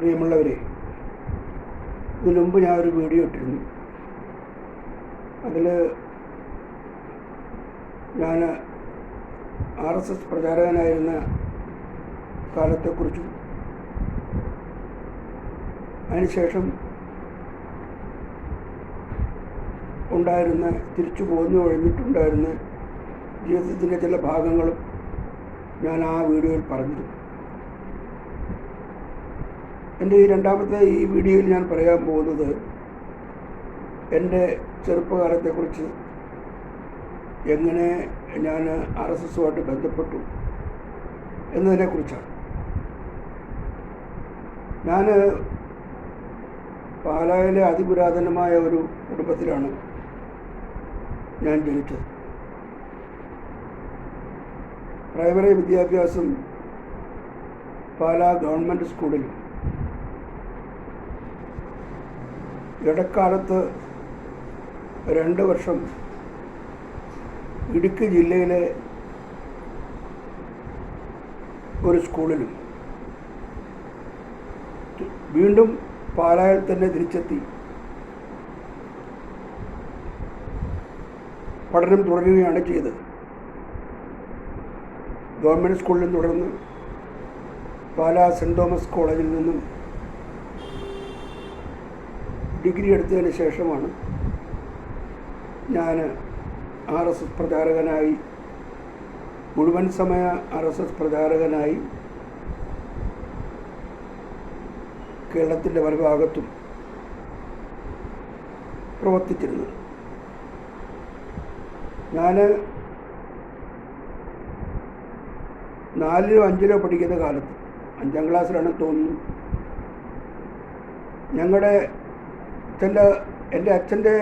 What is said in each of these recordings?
പ്രിയമുള്ളവരെ, ഇതിനു മുമ്പ് ഞാനൊരു വീഡിയോ ഇട്ടിരുന്നു. അതിൽ ഞാൻ RSS പ്രചാരകനായിരുന്ന കാലത്തെക്കുറിച്ചും അതിനുശേഷം ഉണ്ടായിരുന്ന തിരിച്ചു പോന്നു കഴിഞ്ഞിട്ടുണ്ടായിരുന്ന ജീവിതത്തിൻ്റെ ചില ഭാഗങ്ങളും ഞാൻ ആ വീഡിയോയിൽ പറഞ്ഞിരുന്നു. എൻ്റെ ഈ രണ്ടാമത്തെ ഈ വീഡിയോയിൽ ഞാൻ പറയാൻ പോകുന്നത് എൻ്റെ ചെറുപ്പകാലത്തെക്കുറിച്ച്, എങ്ങനെ ഞാൻ RSSുമായിട്ട് ബന്ധപ്പെട്ടു എന്നതിനെക്കുറിച്ചാണ്. ഞാൻ പാലായിലെ അതിപുരാതനമായ ഒരു കുടുംബത്തിലാണ് ഞാൻ ജനിച്ചത്. പ്രൈമറി വിദ്യാഭ്യാസം പാലാ ഗവൺമെൻറ് സ്കൂളിലും ഇടക്കാലത്ത് 2 വർഷം ഇടുക്കി ജില്ലയിലെ ഒരു സ്കൂളിലും, വീണ്ടും പാലായിൽ തന്നെ തിരിച്ചെത്തി പഠനം തുടരുകയാണ് ചെയ്തത്. ഗവൺമെൻറ് സ്കൂളിലും തുടർന്ന് പാലാ സെൻറ് തോമസ് കോളേജിൽ നിന്നും ഡിഗ്രി എടുത്തതിന് ശേഷമാണ് ഞാൻ RSS പ്രചാരകനായി, മുഴുവൻ സമയ RSS പ്രചാരകനായി കേരളത്തിൻ്റെ പല ഭാഗത്തും പ്രവർത്തിച്ചിരുന്നത്. ഞാൻ 4ലോ 5ലോ പഠിക്കുന്ന കാലത്ത്, 5ാം ക്ലാസ്സിലാണെന്ന് തോന്നുന്നു, എൻ്റെ അച്ഛൻ്റെ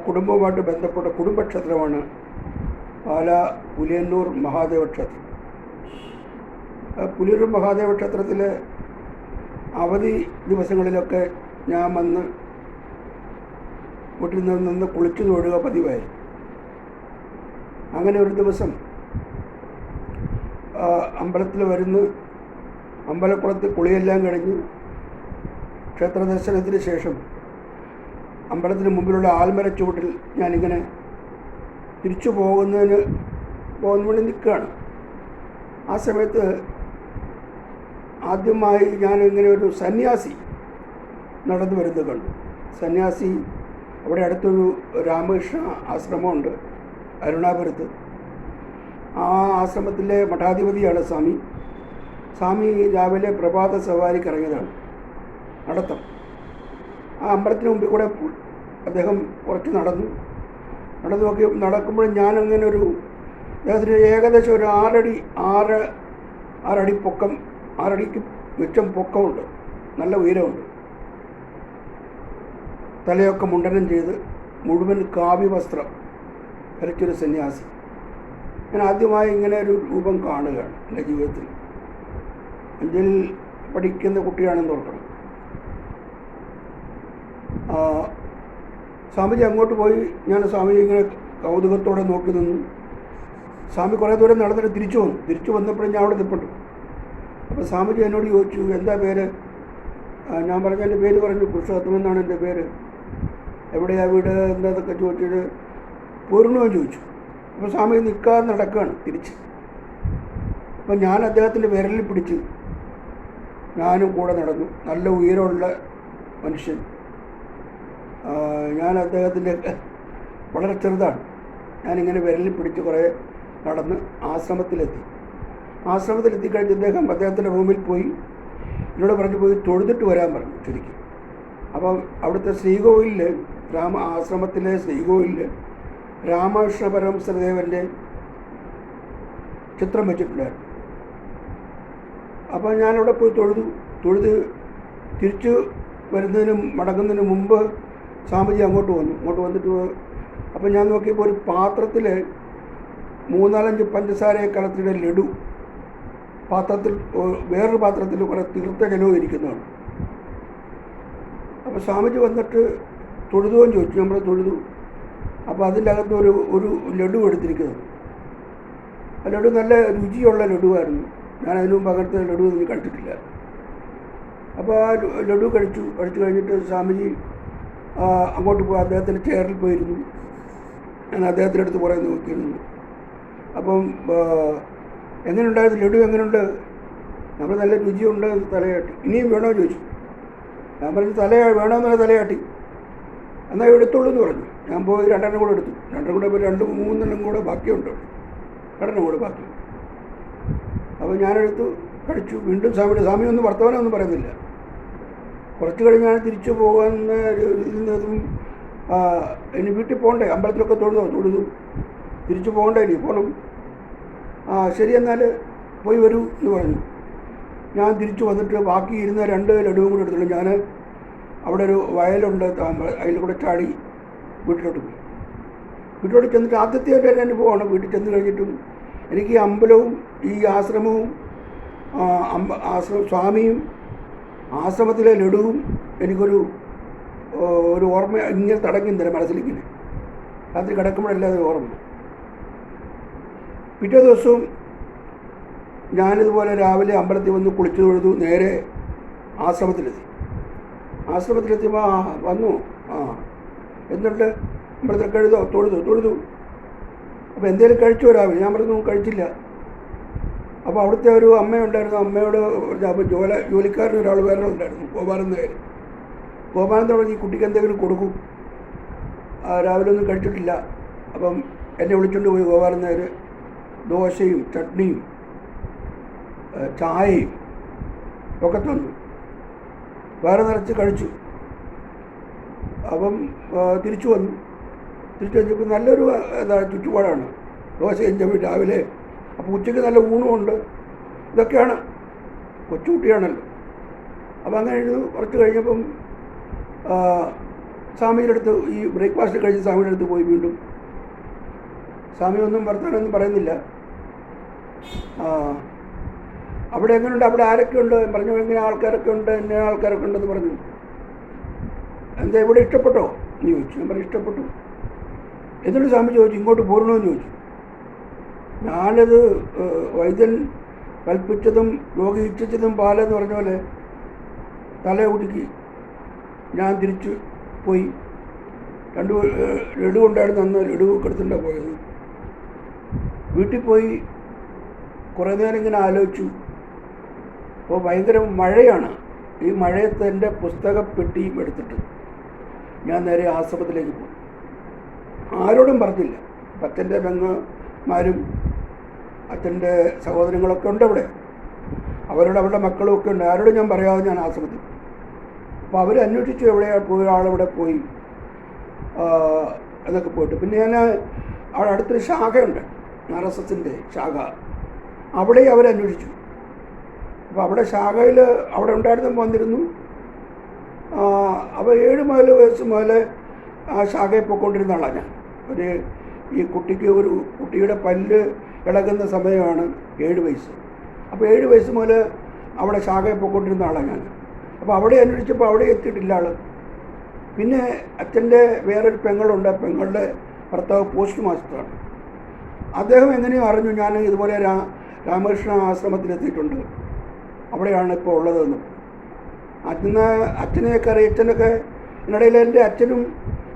കുടുംബവുമായിട്ട് ബന്ധപ്പെട്ട കുടുംബക്ഷേത്രമാണ് പാലാ പുലിയന്നൂർ മഹാദേവ ക്ഷേത്രം. പുലിയൂർ മഹാദേവ ക്ഷേത്രത്തിൽ അവധി ദിവസങ്ങളിലൊക്കെ ഞാൻ വന്ന് വീട്ടിൽ നിന്ന് കുളിച്ചു തൊഴുക പതിവായിരുന്നു. അങ്ങനെ ഒരു ദിവസം അമ്പലത്തിൽ വരുന്നു, അമ്പലക്കുളത്ത് കുളിയെല്ലാം കഴിഞ്ഞ് ക്ഷേത്ര ദർശനത്തിന് ശേഷം അമ്പലത്തിന് മുമ്പിലുള്ള ആൽമര ചുവട്ടിൽ ഞാനിങ്ങനെ തിരിച്ചു പോകുന്നതിന് വേണ്ടി നിൽക്കുകയാണ്. ആ സമയത്ത് ആദ്യമായി ഞാനിങ്ങനെ ഒരു സന്യാസി നടന്നു വരുന്നത് കണ്ടു. സന്യാസി, അവിടെ അടുത്തൊരു രാമകൃഷ്ണ ആശ്രമമുണ്ട് അരുണാപുരത്ത്. ആ ആശ്രമത്തിലെ മഠാധിപതിയാണ് സ്വാമി രാവിലെ പ്രഭാത സവാരിക്ക് ഇറങ്ങിയതാണ്, നടത്തം. ആ അമ്പലത്തിന് മുമ്പിൽ കൂടെ അദ്ദേഹം കുറച്ച് നടന്നു നടക്കുമ്പോൾ ഞാനങ്ങനെ അദ്ദേഹത്തിന് ഏകദേശം ഒരു 6 അടി പൊക്കം, 6 അടിക്ക് മിച്ചം പൊക്കമുണ്ട്, നല്ല ഉയരമുണ്ട്. തലയൊക്കെ മുണ്ടനം ചെയ്ത് മുഴുവൻ കാവ്യ വസ്ത്രം ധരിച്ചൊരു സന്യാസി. ഞാൻ ആദ്യമായി ഇങ്ങനെ ഒരു രൂപം കാണുകയാണ് എൻ്റെ ജീവിതത്തിൽ. 5ൽ പഠിക്കുന്ന കുട്ടിയാണെന്ന് ഓർക്കണം. സ്വാമിജി അങ്ങോട്ട് പോയി. ഞാൻ സ്വാമിജി ഇങ്ങനെ കൗതുകത്തോടെ നോക്കി നിന്നു. സ്വാമി കുറേ ദൂരം നടന്നിട്ട് തിരിച്ചു വന്നപ്പോഴും ഞാൻ അവിടെ നിൽപ്പുണ്ട്. അപ്പോൾ സ്വാമിജി എന്നോട് ചോദിച്ചു, എന്താ പേര്? ഞാൻ പറഞ്ഞു, എൻ്റെ പേര് പറഞ്ഞു, പുരുഷോത്തമൻ എന്നാണ് എൻ്റെ പേര്. എവിടെയാ വീട്, എന്താതൊക്കെ ചോദിച്ചിട്ട് പൂർണ്ണവും ചോദിച്ചു. അപ്പോൾ സ്വാമി നിൽക്കാതെ നടക്കുകയാണ് തിരിച്ച്. അപ്പോൾ ഞാൻ അദ്ദേഹത്തിൻ്റെ വിരലിൽ പിടിച്ച് ഞാനും കൂടെ നടന്നു. നല്ല ഉയരമുള്ള മനുഷ്യൻ. ഞാൻ അദ്ദേഹത്തിൻ്റെ വളരെ ചെറുതാണ്. ഞാനിങ്ങനെ വിരലിൽ പിടിച്ച് കുറേ നടന്ന് ആശ്രമത്തിലെത്തിക്കഴിഞ്ഞ് അദ്ദേഹത്തിൻ്റെ റൂമിൽ പോയി എന്നോട് പറഞ്ഞു, പോയി തൊഴുതിട്ട് വരാൻ പറഞ്ഞു ചുരുക്കി. അപ്പം അവിടുത്തെ ശ്രീകോവിലിൽ, ആശ്രമത്തിലെ ശ്രീകോവിലിൽ രാമകൃഷ്ണ പരമഹംസദേവൻ്റെ ചിത്രം വെച്ചിട്ടുണ്ടായിരുന്നു. അപ്പോൾ ഞാനവിടെ പോയി തൊഴുത് തിരിച്ചു മടങ്ങുന്നതിന് മുമ്പ് സ്വാമിജി അങ്ങോട്ട് വന്നിട്ട് അപ്പം ഞാൻ നോക്കിയപ്പോൾ ഒരു പാത്രത്തിൽ 3-4 പഞ്ചസാരയെ കലർത്തിയുടെ ലഡു വേറൊരു പാത്രത്തിൽ കുറേ തീർത്ത ജലവും ഇരിക്കുന്നതാണ്. അപ്പോൾ സ്വാമിജി വന്നിട്ട് തൊഴുതുവെന്ന് ചോദിച്ചു. നമ്മൾ തൊഴുതു. അപ്പോൾ അതിൻ്റെ അകത്ത് ഒരു ലഡു എടുത്തിരിക്കുന്നത്. ആ ലഡു നല്ല രുചിയുള്ള ലഡുവായിരുന്നു. ഞാൻ അതിന് മുമ്പ് അങ്ങനത്തെ ലഡു ഒന്നും കഴിച്ചിട്ടില്ല. അപ്പോൾ ആ ലഡു കഴിച്ചു കഴിഞ്ഞിട്ട് സ്വാമിജി അങ്ങോട്ട് പോയി അദ്ദേഹത്തിൻ്റെ ചെയറിൽ പോയിരുന്നു. ഞാൻ അദ്ദേഹത്തിൻ്റെ അടുത്ത് കുറേ നോക്കിയിരുന്നു. അപ്പം എങ്ങനെയുണ്ടായിരുന്നു ലഡു, എങ്ങനെയുണ്ട്? നമ്മൾ നല്ല രുചിയുണ്ട് തലയാട്ടി. ഇനിയും വേണോ ചോദിച്ചു. ഞാൻ പറഞ്ഞു വേണമെന്നുള്ള തലയാട്ടി. എന്നാൽ എടുത്തുള്ളൂ എന്ന് പറഞ്ഞു. ഞാൻ പോയി 2 കൂടെ എടുത്തു. 2 കൂടെ പോയി 2-3 കൂടെ ബാക്കിയുണ്ട്, 2 കൂടെ ബാക്കി. അപ്പോൾ ഞാനെടുത്തു കഴിച്ചു. വീണ്ടും സ്വാമി ഒന്നും വർത്തമാനമൊന്നും പറയുന്നില്ല. കുറച്ച് കഴിഞ്ഞ് ഞാൻ തിരിച്ചു പോകുന്ന ഇരുന്നതും ഇനി വീട്ടിൽ പോകണ്ടേ, അമ്പലത്തിലൊക്കെ തൊഴുതു തിരിച്ചു പോകണ്ടേ, ഇനി പോകണം. ശരി എന്നാൽ പോയി വരൂ എന്ന് പറഞ്ഞു. ഞാൻ തിരിച്ചു വന്നിട്ട് ബാക്കി ഇരുന്ന 2 ലഡുവും കൂടെ എടുത്തുള്ളൂ. ഞാൻ അവിടെ ഒരു വയലുണ്ട്, അതിൽ കൂടെ ചാടി വീട്ടിലോട്ട് പോയി. വീട്ടിലോട്ട് ചെന്നിട്ട് ആദ്യത്തെ ഒരു അനുഭവമാണ്. വീട്ടിൽ ചെന്ന് കഴിഞ്ഞിട്ടും എനിക്ക് ഈ അമ്പലവും ഈ ആശ്രമവും സ്വാമിയും ആശ്രമത്തിലെ ലഡുവും എനിക്കൊരു ഓർമ്മ ഇങ്ങനെ തടഞ്ഞില്ല മനസ്സിലിങ്ങനെ. രാത്രി കിടക്കുമ്പോഴല്ലാതെ ഓർമ്മ. പിറ്റേ ദിവസവും ഞാനിതുപോലെ രാവിലെ അമ്പലത്തിൽ വന്ന് കുളിച്ചു തൊഴുതു. നേരെ ആശ്രമത്തിലെത്തിയപ്പോൾ വന്നു. എന്നിട്ട് അമ്പലത്തിൽ തൊഴുതു. അപ്പോൾ എന്തെങ്കിലും കഴിച്ചോ രാവിലെ? ഞാൻ പറഞ്ഞു കഴിച്ചില്ല. അപ്പോൾ അവിടുത്തെ ഒരു അമ്മയുണ്ടായിരുന്നു. അമ്മയോട് അപ്പോൾ ജോലിക്കാരന് ഒരാൾ വേറെ ഉണ്ടായിരുന്നു, ഗോപാലൻ നായർ. ഗോപാലൻ നായർ ഈ കുട്ടിക്ക് എന്തെങ്കിലും കൊടുക്കും, രാവിലെ ഒന്നും കഴിച്ചിട്ടില്ല. അപ്പം എന്നെ വിളിച്ചുകൊണ്ട് പോയി ഗോപാലൻ നായർ ദോശയും ചട്നിയും ചായയും ഒക്കെ തന്നു. വേറെ നിറച്ച് കഴിച്ചു. അപ്പം തിരിച്ചു കഴിഞ്ഞപ്പോൾ നല്ലൊരു ചുറ്റുപാടാണ്. ദോശയും ചമ്മി രാവിലെ. അപ്പോൾ ഉച്ചയ്ക്ക് നല്ല ഊണുമുണ്ട്. ഇതൊക്കെയാണ്, കൊച്ചുകുട്ടിയാണല്ലോ. അപ്പോൾ അങ്ങനെ കുറച്ച് കഴിഞ്ഞപ്പം സ്വാമിയുടെ അടുത്ത് ഈ ബ്രേക്ക്ഫാസ്റ്റ് കഴിഞ്ഞ് സ്വാമിയുടെ അടുത്ത് പോയി. വീണ്ടും സ്വാമി ഒന്നും വർത്തമാനമൊന്നും പറയുന്നില്ല. അവിടെ എങ്ങനെയുണ്ട്, അവിടെ ആരൊക്കെ ഉണ്ട് പറഞ്ഞു. എങ്ങനെ ആൾക്കാരൊക്കെ ഉണ്ട്, എന്നെ ആൾക്കാരൊക്കെ ഉണ്ടെന്ന് പറഞ്ഞു. എന്താ ഇവിടെ ഇഷ്ടപ്പെട്ടോ എന്ന് ചോദിച്ചു. ഞാൻ പറഞ്ഞു ഇഷ്ടപ്പെട്ടു. എന്നിട്ട് സ്വാമി ചോദിച്ചു ഇങ്ങോട്ട് പോരണമെന്ന് ചോദിച്ചു. ഞാനത് വൈദ്യൻ കൽപ്പിച്ചതും രോഗി ഇച്ഛിച്ചതും പാലെന്ന് പറഞ്ഞ പോലെ തല ഒടുക്കി ഞാൻ തിരിച്ചു പോയി. 2 ലഡു ഉണ്ടായിരുന്നു. അന്ന് ലഡു എടുത്തിട്ടാണ് പോയത്. വീട്ടിൽ പോയി കുറേ നേരം ഇങ്ങനെ ആലോചിച്ചു. അപ്പോൾ ഭയങ്കര മഴയാണ്. ഈ മഴയത്ത് എൻ്റെ പുസ്തകപ്പെട്ടിയും എടുത്തിട്ട് ഞാൻ നേരെ ആശ്രമത്തിലേക്ക് പോയി. ആരോടും പറഞ്ഞില്ല. അച്ഛൻ്റെ പെങ്ങന്മാരും അച്ഛൻ്റെ സഹോദരങ്ങളൊക്കെ ഉണ്ട് അവിടെ. അവരുടെ മക്കളുമൊക്കെ ഉണ്ട്. ആരോടും ഞാൻ പറയാതെ ഞാൻ ആശ്രമത്തിൽ. അപ്പോൾ അവർ അന്വേഷിച്ചു എവിടെയാണ് പോയി, ആളെവിടെ പോയി എന്നൊക്കെ പോയിട്ട്. പിന്നെ ഞാൻ അവിടെ അടുത്തൊരു ശാഖയുണ്ട്, RSSൻ്റെ ശാഖ. അവിടെ അവരന്വേഷിച്ചു. അപ്പോൾ അവിടെ ശാഖയിൽ അവിടെ ഉണ്ടായിരുന്നപ്പോൾ വന്നിരുന്നു. അപ്പോൾ 7 വയസ്സ് മുതൽ ആ ശാഖയിൽ പോയിക്കൊണ്ടിരുന്ന ആളാണ് ഞാൻ. ഈ കുട്ടിയുടെ പല്ല് ഇളകുന്ന സമയമാണ് 7 വയസ്സ്. അപ്പോൾ 7 വയസ്സ് മുതൽ അവിടെ ശാഖയിൽ പോയിക്കൊണ്ടിരുന്ന ആളാണ് ഞാൻ. അപ്പോൾ അവിടെ അന്വേഷിച്ചപ്പോൾ അവിടെ എത്തിയിട്ടില്ല ആൾ. പിന്നെ അച്ഛൻ്റെ വേറൊരു പെങ്ങളുണ്ട്. പെങ്ങളുടെ ഭർത്താവ് പോസ്റ്റ് മാസ്റ്ററാണ്. അദ്ദേഹം എങ്ങനെയോ അറിഞ്ഞു ഞാൻ ഇതുപോലെ രാമകൃഷ്ണ ആശ്രമത്തിലെത്തിയിട്ടുണ്ട്, അവിടെയാണ് ഇപ്പോൾ ഉള്ളതെന്ന്. അച്ഛനെയൊക്കെ അറിയാം. അച്ഛനൊക്കെ ഇതിനിടയിൽ എൻ്റെ അച്ഛനും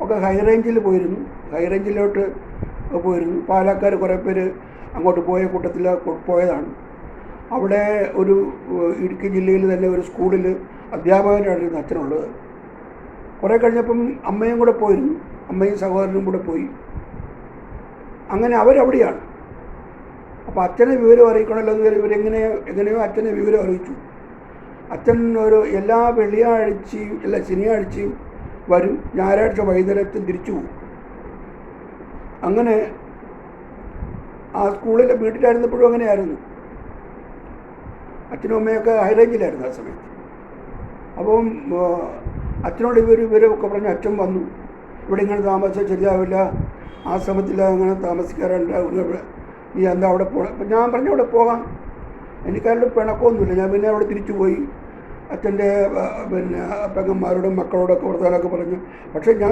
ഒക്കെ ഹൈറേഞ്ചിൽ ഹൈറേഞ്ചിലോട്ട് പോയിരുന്നു. പാലക്കാർ കുറേ പേര് അങ്ങോട്ട് പോയ കൂട്ടത്തിൽ പോയതാണ്. അവിടെ ഒരു ഇടുക്കി ജില്ലയിൽ തന്നെ ഒരു സ്കൂളിൽ അധ്യാപകനായിരുന്നു അച്ഛനുള്ളത്. കുറേ കഴിഞ്ഞപ്പം അമ്മയും കൂടെ പോയിരുന്നു. അമ്മയും സഹോദരനും കൂടെ പോയി. അങ്ങനെ അവരവിടെയാണ്. അപ്പോൾ അച്ഛനെ വിവരം അറിയിക്കണമല്ലോ എന്ന് എങ്ങനെയോ അച്ഛനെ വിവരം അറിയിച്ചു. അച്ഛൻ എല്ലാ വെള്ളിയാഴ്ചയും എല്ലാ ശനിയാഴ്ചയും വരും, ഞായറാഴ്ച വൈകുന്നേരത്തും തിരിച്ചു പോകും. അങ്ങനെ ആ സ്കൂളിലെ വീട്ടിലായിരുന്നപ്പോഴും അങ്ങനെയായിരുന്നു. അച്ഛനും അമ്മയൊക്കെ ഹൈറേഞ്ചിലായിരുന്നു ആ സമയത്ത്. അപ്പം അച്ഛനോട് ഇവരൊക്കെ പറഞ്ഞ് അച്ഛൻ വന്നു. ഇവിടെ ഇങ്ങനെ താമസിച്ചാൽ ശരിയാവില്ല, ആശ്രമത്തിൽ അങ്ങനെ താമസിക്കാറുണ്ട്, നീ എന്താ അവിടെ പോകണം? അപ്പം ഞാൻ പറഞ്ഞു അവിടെ പോകാം, എനിക്കാരുടെ പിണക്കമൊന്നുമില്ല. ഞാൻ പിന്നെ അവിടെ തിരിച്ചു പോയി അച്ഛൻ്റെ പെങ്ങന്മാരോടും മക്കളോടൊക്കെ വർത്തമാനമൊക്കെ പറഞ്ഞു. പക്ഷേ ഞാൻ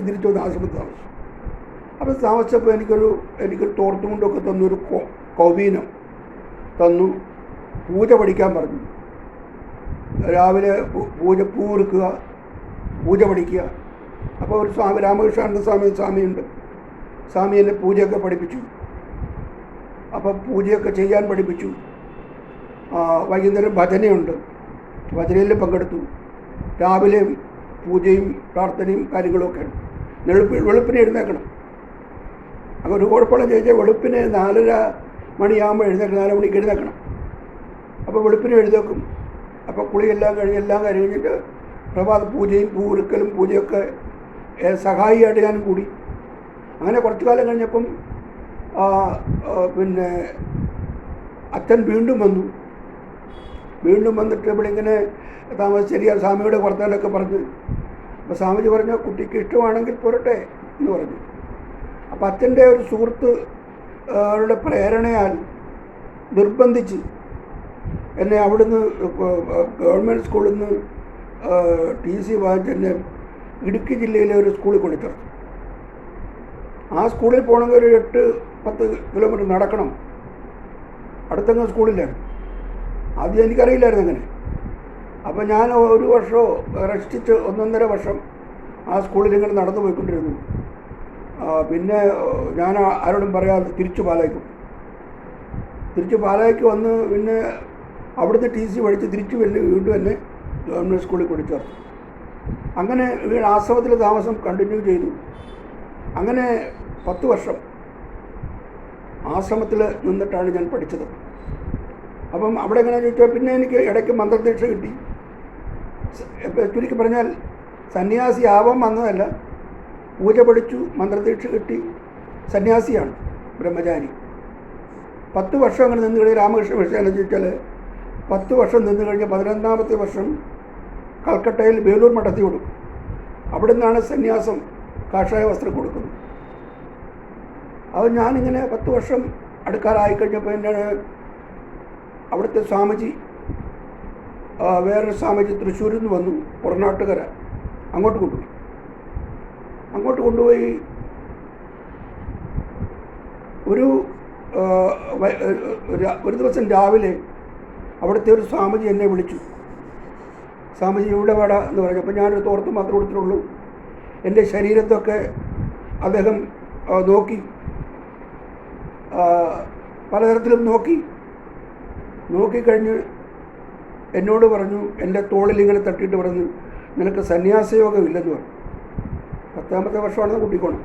തിരിച്ചു വന്ന് ആശ്രമത്തിൽ താമസിച്ചു. അപ്പോൾ താമസിച്ചപ്പോൾ എനിക്കൊരു തോർത്തുമുണ്ടൊക്കെ തന്നൊരു കൗബീനം തന്നു. പൂജ പഠിക്കാൻ പറഞ്ഞു. രാവിലെ പൂ എടുക്കുക, പൂജ പഠിക്കുക. അപ്പോൾ ഒരു സ്വാമി, രാമകൃഷ്ണാനന്ദ സ്വാമിയുണ്ട്. സ്വാമി എന്നെ പൂജയൊക്കെ പഠിപ്പിച്ചു. അപ്പോൾ പൂജയൊക്കെ ചെയ്യാൻ പഠിപ്പിച്ചു. വൈകുന്നേരം ഭജനയുണ്ട്, ഭജനയിൽ പങ്കെടുത്തു. രാവിലെ പൂജയും പ്രാർത്ഥനയും കാര്യങ്ങളുമൊക്കെ. വെളുപ്പിനെ എഴുന്നേൽക്കണം. അപ്പോൾ ഒരു കുഴപ്പമുള്ള ചോദിച്ചാൽ വെളുപ്പിന് 4:30 മണിയാകുമ്പോൾ 4 മണിക്ക് എഴുന്നേൽക്കണം. അപ്പോൾ വെളുപ്പിന് എഴുന്നേൽക്കും. അപ്പോൾ കുളിയെല്ലാം കഴിഞ്ഞിട്ട് പ്രഭാത പൂജയും പൂവെടുക്കലും പൂജയൊക്കെ സഹായിയായിട്ട് ഞാനും കൂടി. അങ്ങനെ കുറച്ചു കാലം കഴിഞ്ഞപ്പം പിന്നെ അച്ഛൻ വീണ്ടും വന്നിട്ട് ഇവിടെ ഇങ്ങനെ ശരിയാണ് സ്വാമിയുടെ വർത്തമാനമൊക്കെ പറഞ്ഞ്. അപ്പോൾ സ്വാമിജി പറഞ്ഞു, കുട്ടിക്ക് ഇഷ്ടമാണെങ്കിൽ പോരട്ടെ എന്ന് പറഞ്ഞു. അപ്പോൾ അച്ഛൻ്റെ ഒരു സുഹൃത്ത് ളുടെ പ്രേരണയാൽ നിർബന്ധിച്ച് എന്നെ അവിടുന്ന് ഗവൺമെൻറ് സ്കൂളിൽ നിന്ന് TC വാങ്ങിച്ച് എന്നെ ഇടുക്കി ജില്ലയിലെ ഒരു സ്കൂളിൽ കൊണ്ടുചേർത്തു. ആ സ്കൂളിൽ പോകണമെങ്കിൽ ഒരു 8-10 കിലോമീറ്റർ നടക്കണം. അടുത്തങ്ങ് സ്കൂളിലാണ്. ആദ്യം എനിക്കറിയില്ലായിരുന്നു അങ്ങനെ. അപ്പോൾ ഞാൻ ഒരു വർഷമോ റെസ്റ്റിച്ച് 1.5 വർഷം ആ സ്കൂളിൽ ഇങ്ങനെ നടന്നു പോയിക്കൊണ്ടിരുന്നു. പിന്നെ ഞാൻ ആരോടും പറയാതെ തിരിച്ചു പാലായ്ക്ക് വന്ന് പിന്നെ അവിടുന്ന് TC പഠിച്ച് തിരിച്ചു വീണ്ടും എന്നെ ഗവൺമെൻറ് സ്കൂളിൽ കൊണ്ടുചേർത്തു. അങ്ങനെ ആശ്രമത്തിൽ താമസം കണ്ടിന്യൂ ചെയ്തു. അങ്ങനെ 10 വർഷം ആശ്രമത്തിൽ നിന്നിട്ടാണ് ഞാൻ പഠിച്ചത്. അപ്പം അവിടെ എങ്ങനെയാണെന്ന് ചോദിച്ചാൽ പിന്നെ എനിക്ക് ഇടയ്ക്ക് മന്ത്രദീക്ഷ കിട്ടി. ചുരുക്കി പറഞ്ഞാൽ സന്യാസി ആവാൻ വന്നതല്ല, പൂജ പഠിച്ചു, മന്ത്രദീക്ഷ കിട്ടി, സന്യാസിയാണ്, ബ്രഹ്മചാരി. 10 വർഷം അങ്ങനെ നിന്ന് കഴിഞ്ഞാൽ രാമകൃഷ്ണ വിഷയം എന്ന് ചോദിച്ചാൽ 10 വർഷം നിന്ന് കഴിഞ്ഞ് 11ാമത്തെ വർഷം കൽക്കട്ടയിൽ വേലൂർ മഠത്തിൽ കൊടുക്കും. അവിടെ നിന്നാണ് സന്യാസം, കാഷായ വസ്ത്രം കൊടുക്കുന്നത്. അത് ഞാനിങ്ങനെ 10 വർഷം അടുക്കാറായി കഴിഞ്ഞപ്പോൾ എൻ്റെ അവിടുത്തെ സ്വാമിജി, വേറൊരു സ്വാമിജി തൃശ്ശൂരിൽ നിന്ന് വന്നു, പുറനാട്ടുകര, അങ്ങോട്ട് കൊണ്ടുപോയി ഒരു ദിവസം രാവിലെ അവിടുത്തെ ഒരു സ്വാമിജി എന്നെ വിളിച്ചു. സ്വാമിജി ഇവിടെ വേട എന്ന് പറഞ്ഞു. അപ്പോൾ ഞാനൊരു തോർത്ത് മാത്രമേ കൊടുത്തിട്ടുള്ളൂ. എൻ്റെ ശരീരത്തൊക്കെ അദ്ദേഹം നോക്കി, പലതരത്തിലും നോക്കിക്കഴിഞ്ഞ് എന്നോട് പറഞ്ഞു, എൻ്റെ തോളിൽ ഇങ്ങനെ തട്ടിയിട്ട് പറഞ്ഞു, നിനക്ക് സന്യാസയോഗം ഇല്ലെന്ന് പറഞ്ഞു. 10ാമത്തെ വർഷമാണെന്ന് കൂട്ടിക്കോണം.